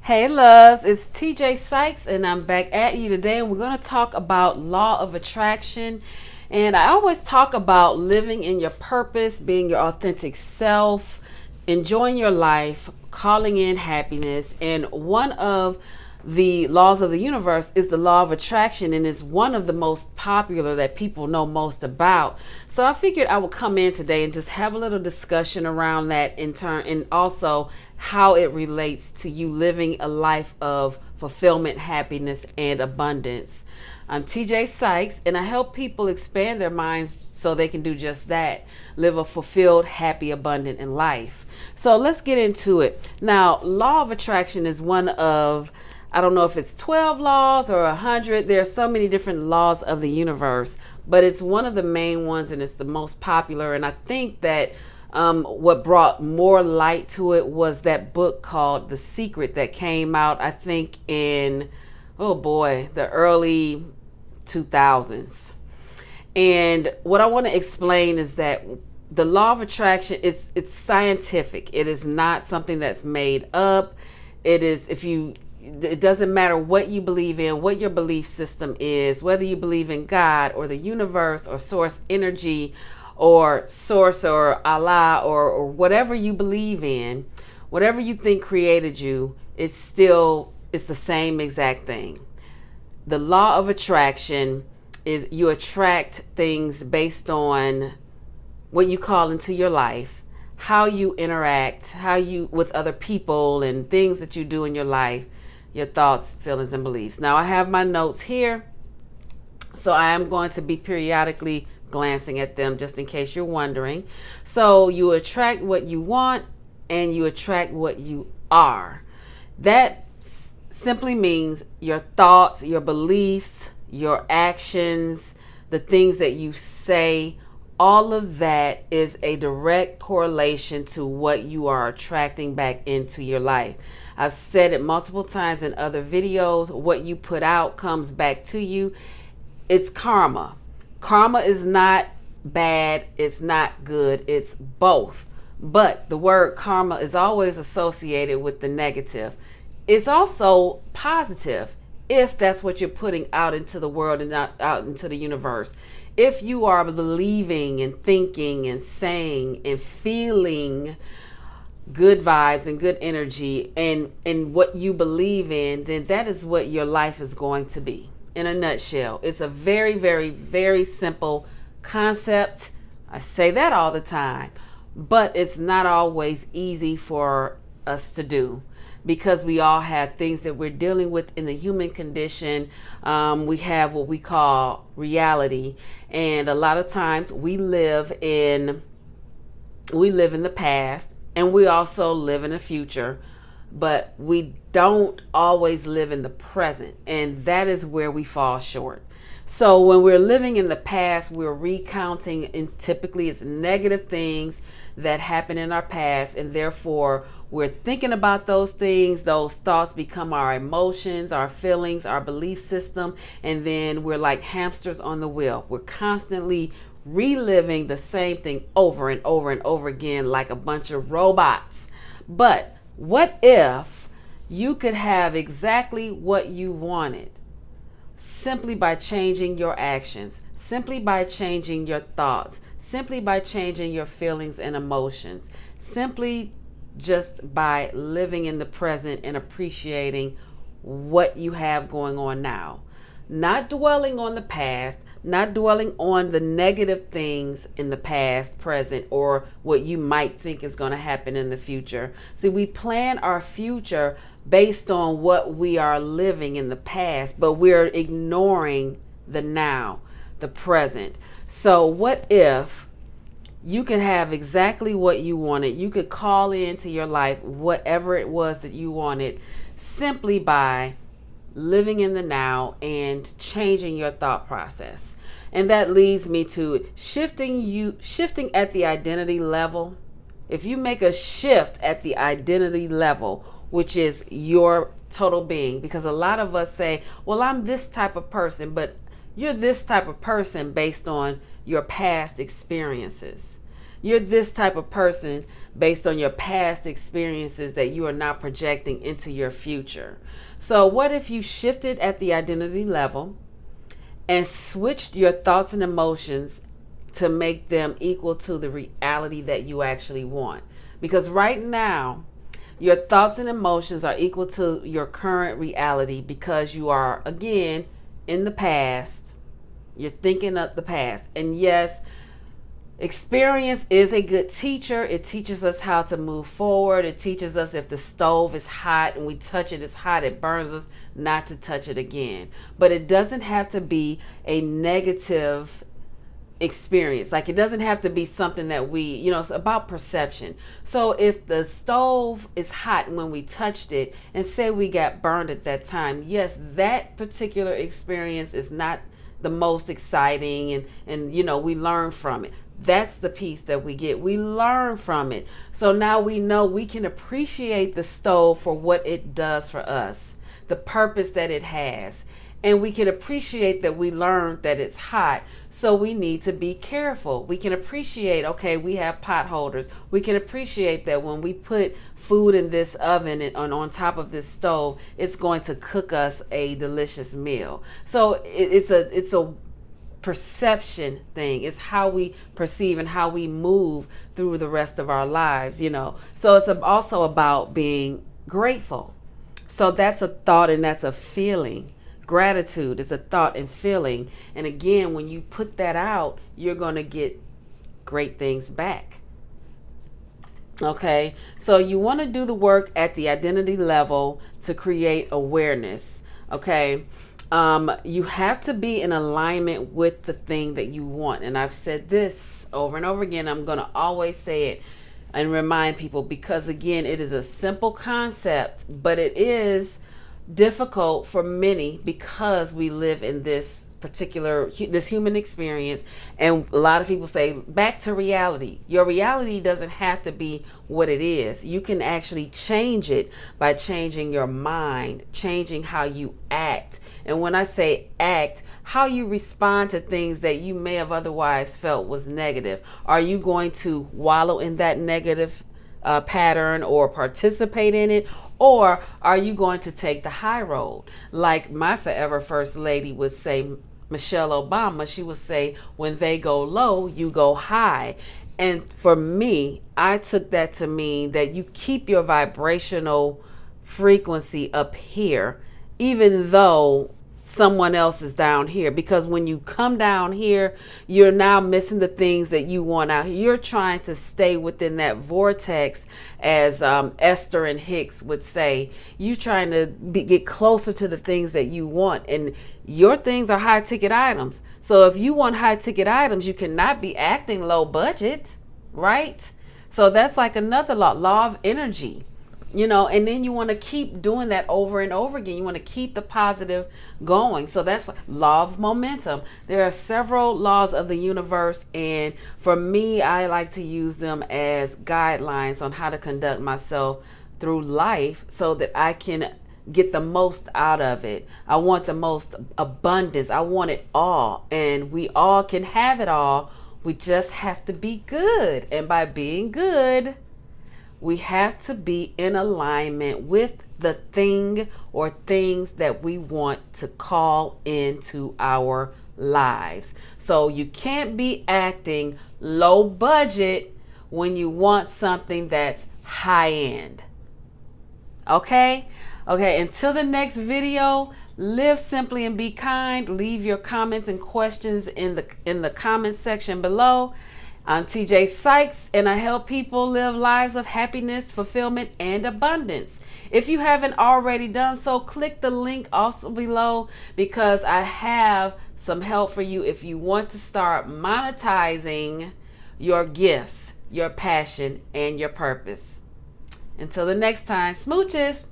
Hey loves, it's TJ Sykes and I'm back at you today and we're going to talk about law of attraction. And I always talk about living in your purpose, being your authentic self, enjoying your life, calling in happiness. And one of the laws of the universe is the law of attraction, and it's one of the most popular that people know most about. So I figured I would come in today and just have a little discussion around that in turn, and also how it relates to you living a life of fulfillment, happiness, and abundance. I'm TJ Sykes, and I help people expand their minds so they can do just that, live a fulfilled, happy, abundant in life. So let's get into it. Now, law of attraction is one of, I don't know if it's 12 laws or 100. There are so many different laws of the universe, but it's one of the main ones and it's the most popular. And I think that what brought more light to it was that book called The Secret that came out, I think, in, oh boy, the early 2000s. And what I want to explain is that the law of attraction, it's scientific. It is not something that's made up. It doesn't matter what you believe in, what your belief system is, whether you believe in God or the universe or source energy or source or Allah or whatever you believe in, whatever you think created you, it's the same exact thing. The law of attraction is you attract things based on what you call into your life, how you interact, with other people and things that you do in your life, your thoughts, feelings, and beliefs. Now I have my notes here, so I am going to be periodically glancing at them just in case you're wondering. So you attract what you want and you attract what you are. That simply means your thoughts, your beliefs, your actions, the things that you say, all of that is a direct correlation to what you are attracting back into your life. I've said it multiple times in other videos. What you put out comes back to you. It's karma. Karma is not bad. It's not good. It's both. But the word karma is always associated with the negative. It's also positive if that's what you're putting out into the world and out into the universe. If you are believing and thinking and saying and feeling good vibes and good energy and what you believe in, then that is what your life is going to be. In a nutshell, it's a very, very, very simple concept. I say that all the time, but it's not always easy for us to do because we all have things that we're dealing with in the human condition. We have what we call reality, and a lot of times we live in the past. And we also live in the future, but we don't always live in the present. And that is where we fall short. So when we're living in the past, we're recounting, and typically it's negative things that happen in our past. And therefore, we're thinking about those things. Those thoughts become our emotions, our feelings, our belief system. And then we're like hamsters on the wheel. We're constantly reliving the same thing over and over and over again like a bunch of robots. But what if you could have exactly what you wanted simply by changing your actions, simply by changing your thoughts, simply by changing your feelings and emotions, simply just by living in the present and appreciating what you have going on now, not dwelling on the past, not dwelling on the negative things in the past, present, or what you might think is going to happen in the future. See, we plan our future based on what we are living in the past, but we're ignoring the now, the present. So what if you could have exactly what you wanted? You could call into your life whatever it was that you wanted simply by living in the now and changing your thought process. And that leads me to shifting at the identity level. If you make a shift at the identity level, which is your total being, because a lot of us say, well, I'm this type of person, but you're this type of person based on your past experiences. You're this type of person based on your past experiences that you are not projecting into your future. So what if you shifted at the identity level and switched your thoughts and emotions to make them equal to the reality that you actually want? Because right now, your thoughts and emotions are equal to your current reality because you are, again, in the past. You're thinking of the past. And yes, experience is a good teacher. It teaches us how to move forward. It teaches us if the stove is hot and we touch it, it's hot, it burns us, not to touch it again. But it doesn't have to be a negative experience. Like, it doesn't have to be something that it's about perception. So if the stove is hot when we touched it and say we got burned at that time, yes, that particular experience is not the most exciting, and we learn from it. That's the piece that we get. We learn from it. So now we know we can appreciate the stove for what it does for us, the purpose that it has. And we can appreciate that we learned that it's hot, so we need to be careful. We can appreciate, okay, we have pot holders. We can appreciate that when we put food in this oven and on top of this stove, it's going to cook us a delicious meal. So it's a perception thing. It's how we perceive and how we move through the rest of our lives, So it's also about being grateful. So that's a thought and that's a feeling. Gratitude is a thought and feeling. And again, when you put that out, you're going to get great things back. Okay, so you want to do the work at the identity level to create awareness. Okay, you have to be in alignment with the thing that you want. And I've said this over and over again. I'm going to always say it and remind people, because again, it is a simple concept, but it is difficult for many because we live in this human experience. And a lot of people say, back to reality. Your reality doesn't have to be what it is. You can actually change it by changing your mind, changing how you act. And when I say act, how you respond to things that you may have otherwise felt was negative. Are you going to wallow in that negative pattern or participate in it? Or are you going to take the high road? Like my forever first lady would say, Michelle Obama, she would say, when they go low, you go high. And for me, I took that to mean that you keep your vibrational frequency up here, even though someone else is down here. Because when you come down here, you're now missing the things that you want out here. You're trying to stay within that vortex, as Esther and Hicks would say. You trying to get closer to the things that you want, and your things are high ticket items. So if you want high ticket items, you cannot be acting low budget, right? So that's like another law of energy. And then you want to keep doing that over and over again. You want to keep the positive going. So that's law of momentum. There are several laws of the universe, and for me, I like to use them as guidelines on how to conduct myself through life so that I can get the most out of it. I want the most abundance. I want it all, and we all can have it all. We just have to be good, and by being good, we have to be in alignment with the thing or things that we want to call into our lives. So you can't be acting low budget when you want something that's high end. Okay? Okay, until the next video, live simply and be kind. Leave your comments and questions in the comment section below. I'm T.J. Sykes, and I help people live lives of happiness, fulfillment, and abundance. If you haven't already done so, click the link also below, because I have some help for you if you want to start monetizing your gifts, your passion, and your purpose. Until the next time, smooches.